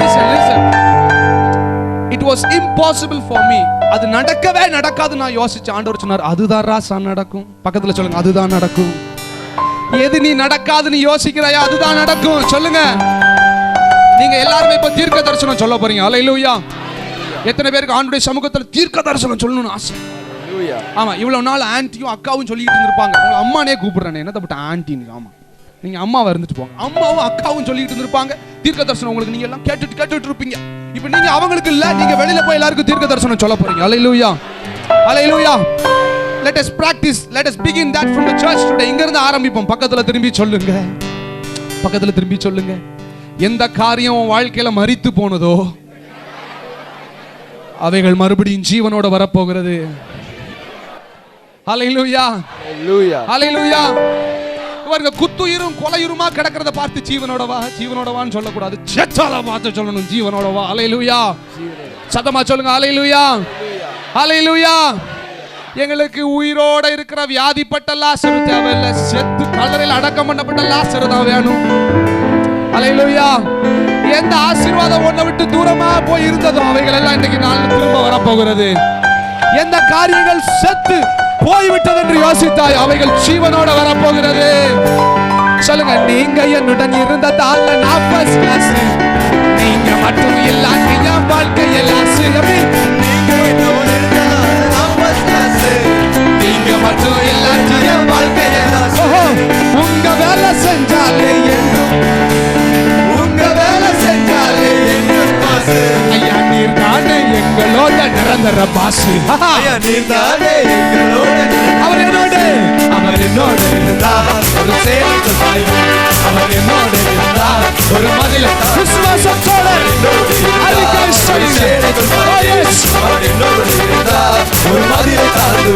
Listen, listen. It was impossible for me. அது நடக்கவே நடக்காது நான் யோசிச்சேன். ஆண்டவர் சொன்னார், அதுதான் ராசா நடக்கும். பக்கத்துல சொல்லுங்க, அதுதான் நடக்கும். எது நீ நடக்காதுன்னு யோசிக்கிறாயா, அதுதான் நடக்கும். சொல்லுங்க. நீங்க எல்லாரும் இப்ப தீர்க்க தரிசனம் சொல்ல போறீங்க. அல்லேலூயா. எத்தனை பேருக்கு ஆண்டுடைய சமூகத்தில் தீர்க்க தரிசனம் சொல்லணும்னு ஆசை? ஆமா, இவ்வளவு நாள் ஆன்ட்டியும் அக்காவும் சொல்லிட்டு இருந்திருப்பாங்க. உங்களை அம்மானே கூப்பிடுறேன், என்ன தப்பு ஆன்ட்டின்னு. ஆமா, நீங்க அம்மாவை இருந்துட்டு போங்க. அம்மாவும் அக்காவும் சொல்லிட்டு இருந்திருப்பாங்க தீர்க்க தரிசனம். உங்களுக்கு நீங்க எல்லாம் கேட்டுட்டு இருப்பீங்க. இப்போ நீங்க அவங்களுக்கு இல்ல, நீங்க வெளியில போய் எல்லாருக்கும் தீர்க்க தரிசனம் சொல்ல போறீங்க. ஹல்லேலூயா, ஹல்லேலூயா. Let us practice, let us begin that from the church today. இங்க இருந்து ஆரம்பிப்போம். பக்கத்துல திரும்பி சொல்லுங்க, பக்கத்துல திரும்பி சொல்லுங்க. எந்த காரியம் உன் வாழ்க்கையில மரித்து போனதோ அவைகள் மறுபடியும் ஜீவனோட வரப்போகிறது. ஹல்லேலூயா, ஹல்லேலூயா, ஹல்லேலூயா. இவங்க குத்துயிரும் கொலையுருமா கிடக்கிறத பார்த்து ஜீவனோடவான்னு சொல்லக்கூடாது, செத்தால பார்த்து சொல்லணும் ஜீவனோடவா. ஹல்லேலூயா, சத்தமா சொல்லுங்க ஹல்லேலூயா, ஹல்லேலூயா. எங்களுக்கு உயிரோட இருக்கிற வியாதிப்பட்ட லாசரு தேவையில்லை, செத்து கல்லறையில் அடக்கம் பண்ணப்பட்ட லாசரு தான் வேணும். ஹல்லேலூயா. எந்த ஆசீர்வாதம் ஒன்றை விட்டு தூரமா போய் இருந்ததோ அவைகள் எல்லாம் இன்னைக்கு நாள் திரும்ப வரப்போகிறது. எந்த காரியங்கள் செத்து போய்விட்டது என்று யோசித்தாய் அவைகள் ஜீவனோட வரப்போகிறது. சொல்லுங்க, நீங்க என்னுடன் இருந்ததால நான் ஃபர்ஸ்ட் கிளாஸ், நீங்க மட்டும் இல்லாட்டி என் வாழ்க்கையில் ஆசை. நீங்க என்னோட இருந்தால நான் ஃபர்ஸ்ட் கிளாஸ், நீங்க மட்டும் இல்லாட்டி என் வாழ்க்கையில் ஆசை. உங்க வேலை செஞ்சாலே என்றும், உங்க வேலை செஞ்சாலே என்றும் பாசு. ஐயா நீர் தானே எங்களோட நிரந்தர பாசு. ஐயா நீர் தானே எங்களோட, அவர் என்னோட இருந்தார் ஒரு சேனைக்கு பாய்வு, அவர் என்னோட இருந்தார் ஒரு மதிலை விசுவாசத்தோட அறிக்கை செய்யுங்க. அவர் என்னோட இருந்தார் ஒரு மதிலை தாழ்வு.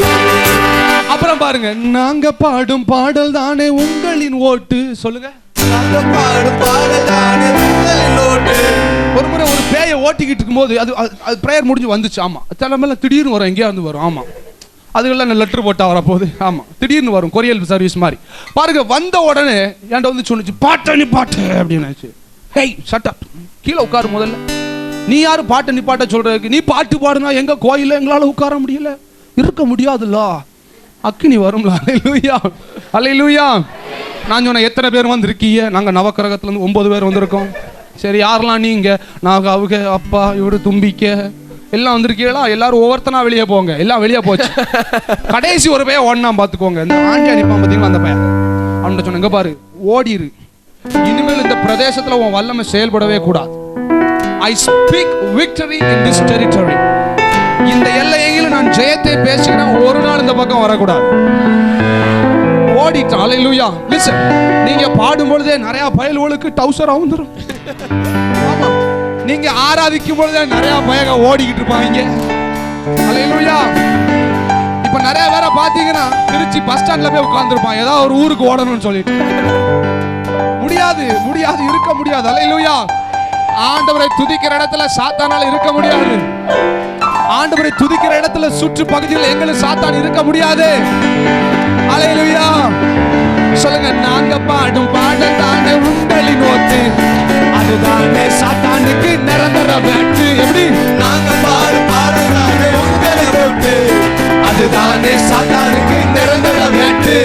அப்புறம் பாருங்க, நாங்க பாடும் பாடல் தானே உங்களின் ஓட்டு. சொல்லுங்க, நாங்க பாடும் பாடல் தானே உங்களின் ஓட்டு. ஒரு முறை ஒரு பேயை ஓட்டிக்கிட்டு இருக்கும்போது அது பிரேயர் முடிஞ்சு வந்துச்சு. ஆமா, தலைமையில திடீர்னு வரும், எங்கேயா வந்து வரும். ஆமா, அதுக்கெல்லாம் லெட்டர் போட்டா வரப்போகுது. ஆமா, திடீர்னு வரும், கொரியல் சர்வீஸ் மாதிரி. பாருங்க, வந்த உடனே என்கிட்ட வந்து சொன்னிச்சு, பாட்டை நிப்பாட்டு அப்படின்னு. ஹேய் ஷட் அப், கீழே உட்காரு முதல்ல. நீ யாரு பாட்டை நிப்பாட்ட சொல்றதுக்கு? நீ பாட்டு பாடுனா எங்க கோயில எங்களால உட்கார முடியல, இருக்க முடியாதுல்ல, அக்கினி வரும்ல. ஹல்லேலூயா, ஹல்லேலூயா. நான் சொன்னேன், எத்தனை பேர் வந்திருக்கீங்க? நாங்கள் நவக்கிரகத்துல இருந்து 9 பேர் வந்திருக்கோம். சரி, யாரெல்லாம் நீங்க? நாங்கள் அவங்க அப்பா இவரு தும்பிக்க எல்லாம் வந்திருக்கீங்களா? எல்லாரும் ஒவ்வொருத்தனா வெளியே போங்க. எல்லாம் வெளியே போச்சு. கடைசி ஒரு பையன் ஓடினா பார்த்துக்கோங்க. இந்த ஆண்டி அனுப்பான் பார்த்தீங்களா, அந்த பையன். அவன்கிட்ட சொன்ன, பாரு ஓடிரு, இனிமேல் இந்த பிரதேசத்துல உன் வல்லமை செயல்படவே கூடாது. I speak victory in this territory. இந்த எல்லையில் நான் ஜெயத்தை பேசுகிறேன், ஒரு நாள் இந்த பக்கம் வரக்கூடாது. ஓடிட்டான். ஹல்லேலூயா. லிசன், நீங்க பாடும் பொழுதே நிறைய பயல்களுக்கு டவுசர் வந்துரும். ஆமா, நீங்க ஆராதிக்கும் பொழுதே நிறைய பயங்க ஓடிக்கிட்டு இருப்பாங்க. ஹல்லேலூயா. இப்ப நிறைய பேரை பாத்தீங்கன்னா திருச்சி பஸ் ஸ்டாண்ட்ல போய் உட்கார்ந்துருப்பான், ஏதாவது ஒரு ஊருக்கு ஓடணும்னு சொல்லிட்டு. முடியாது, இருக்க முடியாது. ஹல்லேலூயா. ஆண்டவரை துதிக்கிற இடத்துல சாத்தானால இருக்க முடியாது. ஆண்டவரை துதிக்கிற இடத்துல சுற்று பகுதியில் எங்களுக்கு சாத்தான் இருக்க முடியாது. ஹல்லேலூயா. சொல்லுங்க, நாங்க பாடும் பாடல் தானே உங்களின் ஓட்டு, அதுதானே சாத்தானுக்கு நிரந்தர வேட்டு. எப்படி? நாங்க பாடும் பாடல் தானே உங்களின் ஓட்டு, அதுதானே சாத்தானுக்கு நிரந்தர வேட்டு.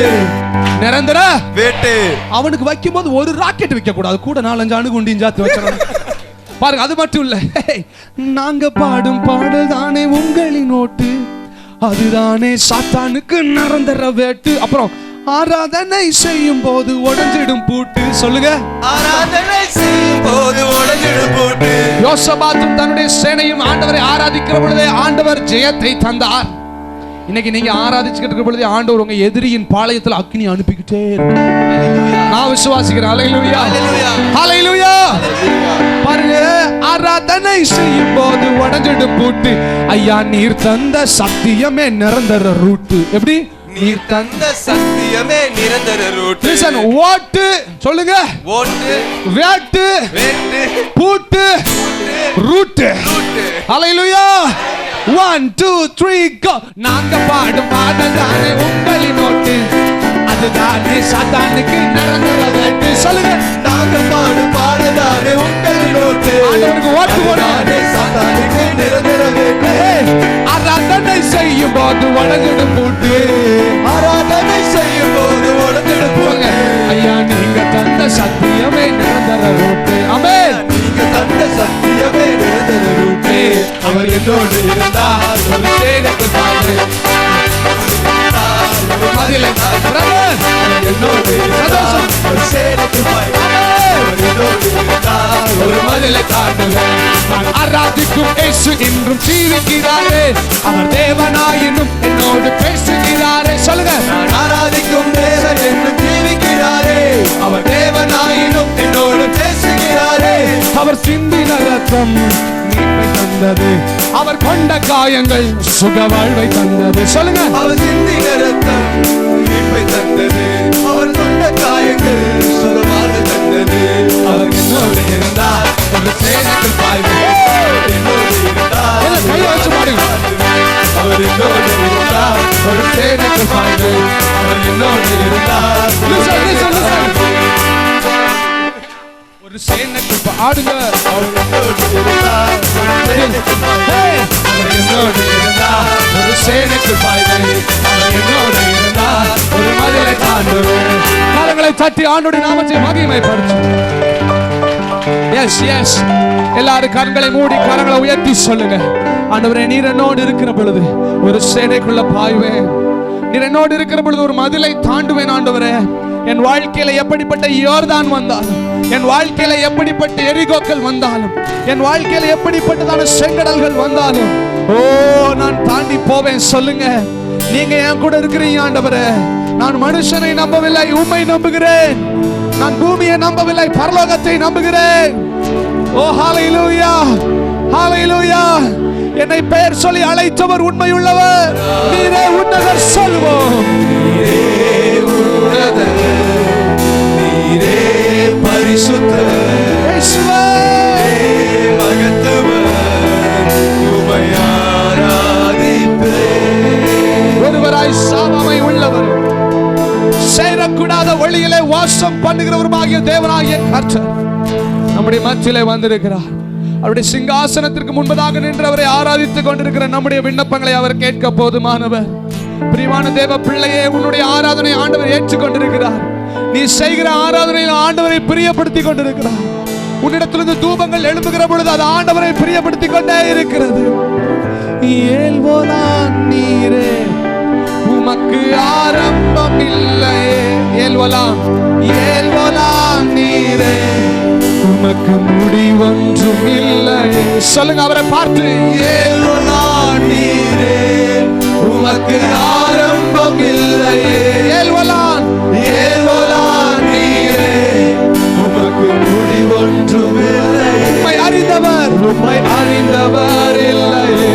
நிரந்தர வேட்டு அவனுக்கு வைக்கும் போது ஒரு ராக்கெட் வைக்க கூடாது, கூட 4-5 அணுகுண்டியும் சாத்து வச்சிடணும். பாருங்க, அது மட்டும் இல்ல, நாங்க பாடும் பாடல் தானே உங்களின் ஓட்டு, அதுதானே சாத்தானுக்கு நிரந்தர வேட்டு. அப்புறம் ஆராதனை செய்யும் போது உடைஞ்சிடும் பூட்டு. சொல்லுங்க, ஆராதனை செய்யும் போது உடைஞ்சிடும் பூட்டு. யோசபாத்தும் தன்னுடைய சேனையும் ஆண்டவரை ஆராதிக்கிற பொழுதே ஆண்டவர் ஜெயத்தை தந்தார். இன்னைக்கு நீங்க ஆராதிச்சுக்கிட்டு இருக்கிற பொழுதே ஆண்டவர் உங்க எதிரியின் பாளையத்தில் அக்னி அனுப்பிக்கிட்டே இருக்கார். நான் விசுவாசிக்கிறேன். ஹல்லேலூயா, ஹல்லேலூயா. பாருங்க, ஆராதனை செய்யும் போது உடைஞ்சிடும் பூட்டு. ஐயா நீர் தந்த சத்தியமே நிரந்தர ரூட்டு. எப்படி? நீர் தந்த சத்தியமே நிரந்தர ரூட். லிசன், ஓட்டு சொல்லுங்க, ஓட்டு, வேட்டு, வேட்டு, பூட்டு, ரூட். ஹல்லேலூயா. 1 2 3 go. நாங்க பாடும் பாடல் தானே உங்களின் ஓட்டு, அதுதானே சாத்தானுக்கு நிரந்தர வேட்டு. சொல்லுங்க, நாங்க பாடும் பாடல் தானே உங்களின் ஓட்டு, ஆண்டவருக்கு ஓட்டு போடாதே சாத்தானுக்கு நிரந்தர வேட்டு. ஆராதனை செய்யும் போது உடைஞ்சிடும் பூட்டு, ஆராதனை செய்யும் போது உடைஞ்சிடும் பூங்க. ஐயா நீங்க தந்த சத்தியமே நிரந்தர ரூட்டு. ஆமென். நீங்க தந்த சத்தியமே நிரந்தர ரூட்டு. அவர் என்னோடு இருந்தார் ஒரு சேனைக்குள் பாய்வேன் மதிலை பிரதர் என்னோடு இருந்தார் ஒரு சேனைக்குள் பாய்வேன் அவர் என்னோடு இருந்தார் ஒரு மதிலை தாண்டுவேன் நான் ஆராதிக்கும் இயேசு இன்றும் ஜீவிக்கிறாரே அவர் தேவனாயினும் என்னோடு பேசுகிறாரே சொல்லுங்க நான் ஆராதிக்கும் தேவன் என்றும் ஜீவிக்கிறாரே அவர் தேவனாயினும் என்னோடு பேசுகிறாரே அவர் சிந்தின ரத்தம் மீட்பை தந்தது அவர் கொண்ட காயங்கள் சுக வாழ்வை தந்தது சொல்லுங்க அவர் சிந்தின ரத்தம் மீட்பை தந்தது அவர் கொண்ட காயங்கள் சுகமாக தந்தது அவர் என்னோடு இருந்தார் ஒரு சேனைக்குள் பாய்வேன் என்னோடு இருந்தார் கையை வச்சு பாருங்க அவர் என்னோடு இருந்தார் ஒரு சேனைக்குள் பாய்வேன் அவர் என்னோடு இருந்தார் ஒரு சேனைக்குள் ஆடுங்க அவர் என்னோடு இருந்தார் ஒரு சேனைக்குள் பாய்வேன் அவர் என்னோடு இருந்தார் ஒரு சேனைக்குள் பாய்வேன் அவர் என்னோடு இருந்தார் ஒரு மதிலை தாண்டுவேன் கரங்களை தட்டி ஆண்டோட நாமத்தை மகிமைப்படுத்து எஸ் எஸ் எல்லாரும் கண்களை மூடி கரங்களை உயர்த்தி சொல்லுங்க ஆண்டவரே நீர் என்னோடு இருக்கிற பொழுது ஒரு சேனைக்குள்ள பாய்வேன் நீர் என்னோடு இருக்கிற பொழுது ஒரு மதிலை தாண்டுவேன் ஆண்டவரே என் வாழ்க்கையில எப்படிப்பட்ட யோர்தான் வந்தாலும் என் வாழ்க்கையில எப்படிப்பட்ட எரிகோக்கள் வந்தாலும் என் வாழ்க்கையில எப்படிப்பட்டதான செங்கடல்கள் வந்தாலும் ஓ நான் தாண்டி போவேன் சொல்லுங்க நீங்க என் கூட இருக்கிறீங்க ஆண்டவரே நான் மனுஷனை நம்பவில்லை உம்மை நம்புகிறேன் நான் பூமியை நம்பவில்லை பரலோகத்தை நம்புகிறேன் ஓ ஹalleluya ஹalleluya என்னை பெயர் சொல்லி அழைத்தவர் உண்மையுள்ளவர் நீரே உன்னதர் சொல்வோம் நீரே உன்னதர் நீரே பரிசுத்தர் இயேசுவே மகத்துவர் உம்மை ஆராதிப்பேன் ஒருவராய் சாவாமை உள்ளவர் சேரக்கூடாத ஒளியிலே வாசம் பண்ணுகிறவருமாகிய தேவனாகிய கர்த்தர் நம்முடைய மத்தியிலே வந்திருக்கிறார் அவருடைய சிங்காசனத்திற்கு முன்பதாக நின்று அவரை ஆராதித்துக் கொண்டிருக்கிற நம்முடைய விண்ணப்பங்களை அவர் கேட்க போதுமானவர் பிரியமான தேவ பிள்ளையே உன்னுடைய ஆராதனை ஆண்டவர் ஏற்றுக்கொண்டிருக்கிறார் நீ செய்கிற ஆராதனையில் ஆண்டவரை பிரியப்படுத்திக் கொண்டிருக்கிறார் உன்னிடத்திலிருந்து தூபங்கள் எழும்புகிற பொழுது அது ஆண்டவரை பிரியப்படுத்திக் கொண்டே இருக்கிறது ஏல்வோலான் நீரே உமக்கு ஆரம்பம் இல்லையே ஏல்வோலாம் ஏல்வோலாம் நீரே உமக்கு முடிவொன்றும் இல்லையே சொல்லுங்க அவரை பார்த்து ஏல்வோலான் நீரே உமக்கு ஆரம்பம் இல்லையே ஏல்வோலான் ஏல்வோலான் நீரே உமக்கு முடிவொன்றும் இல்லையே உம்மை அறிந்தவர் இல்லையே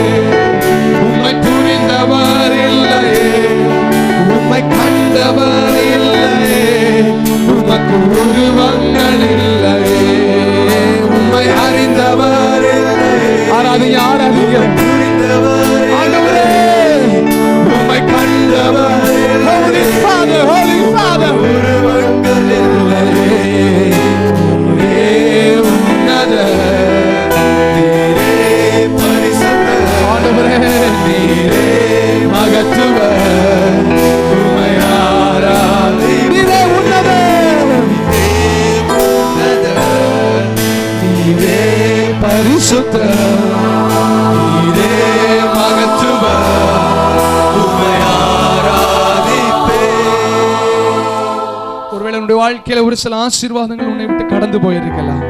உம்மை புரிந்தவர் இல்லையே உம்மை கண்டவர் இல்லையே உமக்கு உருவங்கள் இல்லையே உம்மை அறிந்தவர் இல்லையே ஆராதிங்க புரிந்தவர் ஆண்டவரே உம்மை கண்டவர் Holy Father, Holy Father உருவங்கள் இல்லையே நீரே உன்னதர் நீரே பரிசுத்தர் ஆண்டவரே நீரே மகத்துவர் உம்மை ஆராதிப்பேன் நீரே உன்னதர் நீரே பரிசுத்தர் நீரே மகத்துவர் உம்மை ஆராதிப்பேன் ஒருவேளை உன்னுடைய வாழ்க்கையில ஒரு சில ஆசீர்வாதங்கள் உன்னை விட்டு கடந்து போயிருக்கலாம்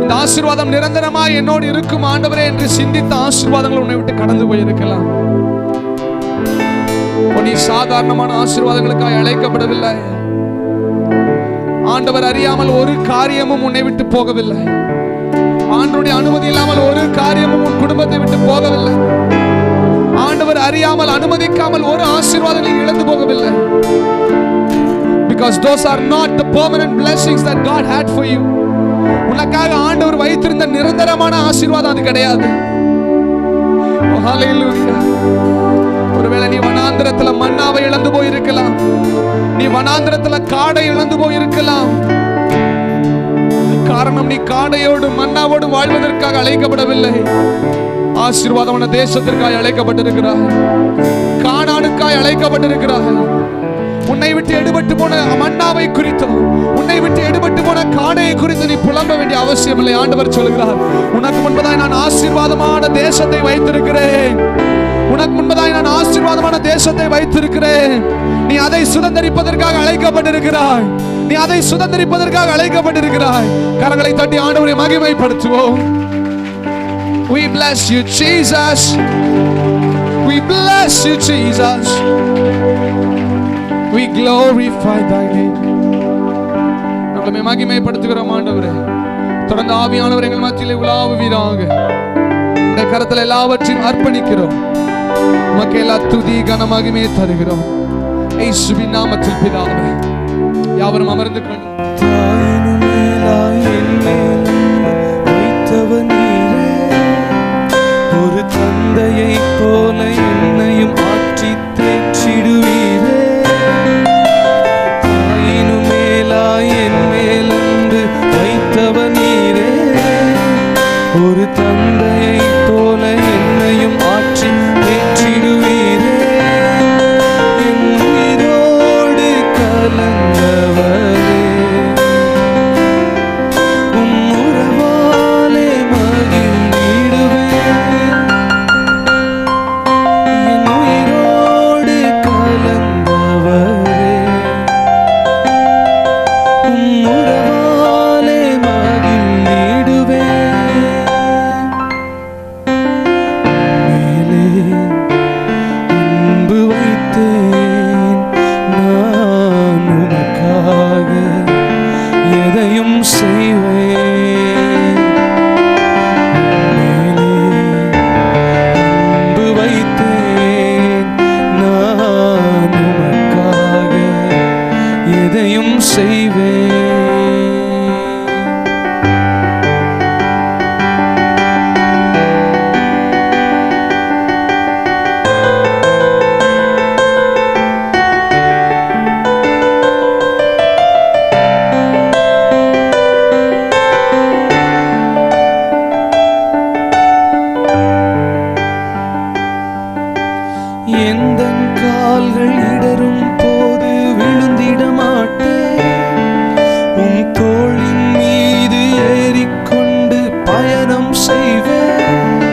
இந்த ஆசீர்வாதம் நிரந்தரமாய் என்னோடு இருக்கும் ஆண்டவரே என்று சிந்தித்த ஆசீர்வாதங்கள் உன்னை விட்டு கடந்து போயிருக்கலாம் நீ சாதாரணமான ஆசீர்வாதங்களுக்காக அழைக்கப்படவில்லை ஆண்டவர் அறியாமல் ஒரு காரியமும் உன்னை விட்டு போகவில்லை ஆண்டவருடைய அனுமதி இல்லாமல் ஒரு காரியமும் உன் குடும்பத்தை விட்டு போகவில்லை ஆண்டவர் அறியாமல் அனுமதிக்காமல் ஒரு ஆசீர்வாதங்களை இழந்து போகவில்லை because those are not the permanent blessings that God had for you உனக்காக ஆண்டவர் வைத்திருந்த நிரந்தரமான ஆசீர்வாதம் அது கிடையாது Oh, hallelujah. ஒருவேளை நீ வனாந்திரத்துல மன்னாவை இழந்து போயிருக்கலாம் நீ வனாந்திரத்துல காடை இழந்து போயிருக்கலாம் காரணம் நீ காடையோடு மன்னாவோடு வாழ்வதற்காக அழைக்கப்படவில்லை ஆசீர்வாதமான தேசத்திற்காக அழைக்கப்பட்டிருக்கிறாய் கானானுக்காய் அழைக்கப்பட்டிருக்கிறாய் உன்னை விட்டு எடுபட்டு போன மன்னாவை குறித்தோ, உன்னை விட்டு எடுபட்டு போன காடையை குறித்து நீ புலம்ப வேண்டிய அவசியம் இல்லை. ஆண்டவர் சொல்கிறார், உனக்கு முன்பதாய் நான் ஆசீர்வாதமான தேசத்தை வைத்திருக்கிறேன். உனக்கு முன்பதாய் நான் ஆசீர்வாதமான தேசத்தை வைத்திருக்கிறேன். நீ அதை சுதந்தரிப்பதற்காக அழைக்கப்பட்டிருக்கிறாய். நீ அதை சுதந்தரிப்பதற்காக அழைக்கப்பட்டிருக்கிறாய். கரங்களை தட்டி ஆண்டவரை மகிமைப்படுத்துவோம். We bless you, Jesus. We bless you, Jesus. We glorify thy name. நம்மை மகிமைப்படுத்துகிறோம் ஆண்டவரே. தொடர்ந்து ஆவியானவர் எங்கள் மத்தியிலே உலாவுவீராக. இந்த கரத்தில் எல்லாவற்றையும் அர்ப்பணிக்கிறோம். உமக்கு எல்லா துதி கன மகிமையை தருகிறோம். இயேசுவின் நாமத்தில் பிதாவே. யாவரும் அமர்ந்து கொண்டு ஒரு தந்தையை போல என்னையும் ஆற்றி தேற்றிடுவீரே. தாயினும் மேலாய் என் மேலன்று வைத்தவர் நீரே. ஒரு தந்தையை போல என்னையும் ஆற்றி தேற்றிடுவீரே. என் உயிரோடு கலந்தவரே, உம் உறவாலே மகிழ்ந்திடுவேன். என் உயிரோடு கலந்தவரே, உம் உறவாலே மகிழ்ந்திடுவேன். மேலே அன்பு வைத்தேன் நான் உமக்காக, எதையும் செய்வேன். மேலே அன்பு வைத்தேன் நான் உமக்காக, எதையும் செய்வேன். எந்தன் கால்கள் இடரும் போது விழுந்திட மாட்டேன். உம் தோளின் மீது ஏறிக்கொண்டு பயணம் செய்வேன்.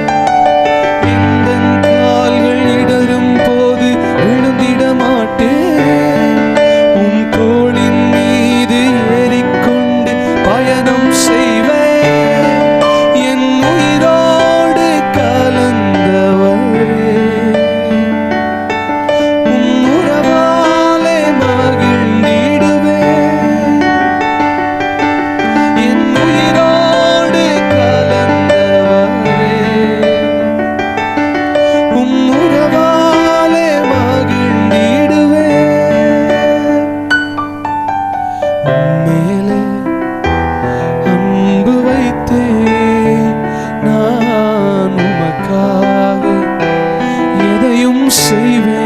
எந்தன் கால்கள் இடரும் போது விழுந்திட மாட்டேன். உம் தோளின் மீது ஏறிக்கொண்டு பயணம் செய்வேன். என் உயிரோடு கலந்தவரே, உம் உறவாலே மகிழ்ந்திடுவேன். என் உயிரோடு கலந்தவரே, உம் உறவாலே மகிழ்ந்திடுவேன். உம்மேலே அன்பு வைத்தேன் நான் உமக்காக, எதையும் செய்வேன்.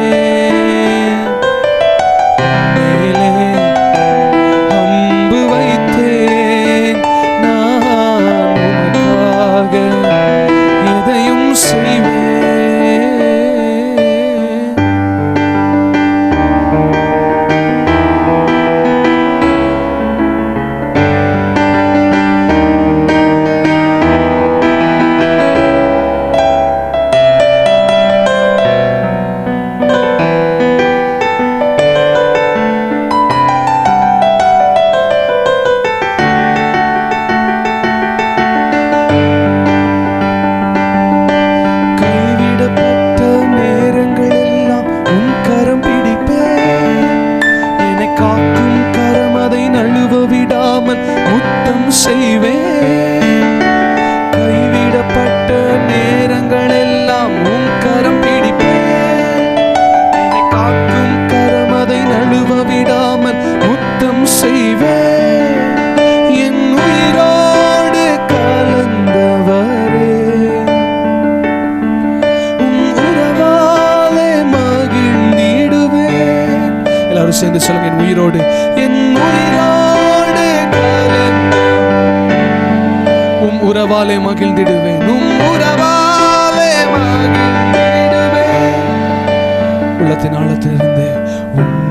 மேலே அன்பு வைத்தேன் நான் உமக்காக, எதையும் செய்வேன். கைவிடப்பட்ட நேரங்களெல்லாம் உன் கரம் பிடிப்பேன். என்னை காக்கும் கரம் அதை நழுவ விடாமல் முத்தம் செய்வேன். கைவிடப்பட்ட நேரங்களெல்லாம் உன் கரம் பிடிப்பேன். என்னை காக்கும் கரம் அதை நழுவ விடாமல் முத்தம் செய்வேன். என் உயிரோடு கலந்தவரே, உம் உறவாலே மகிழ்ந்திடுவேன். எல்லாரும் சேர்ந்து சொல்லுங்க, என் உயிரோடு, என் உயிரோடு உம் உறவாலே மகிழ்ந்திடுவேன். உம் உறவாலே மகிழ்ந்திடுவேன். உள்ளத்தின் ஆழத்திலிருந்து உம்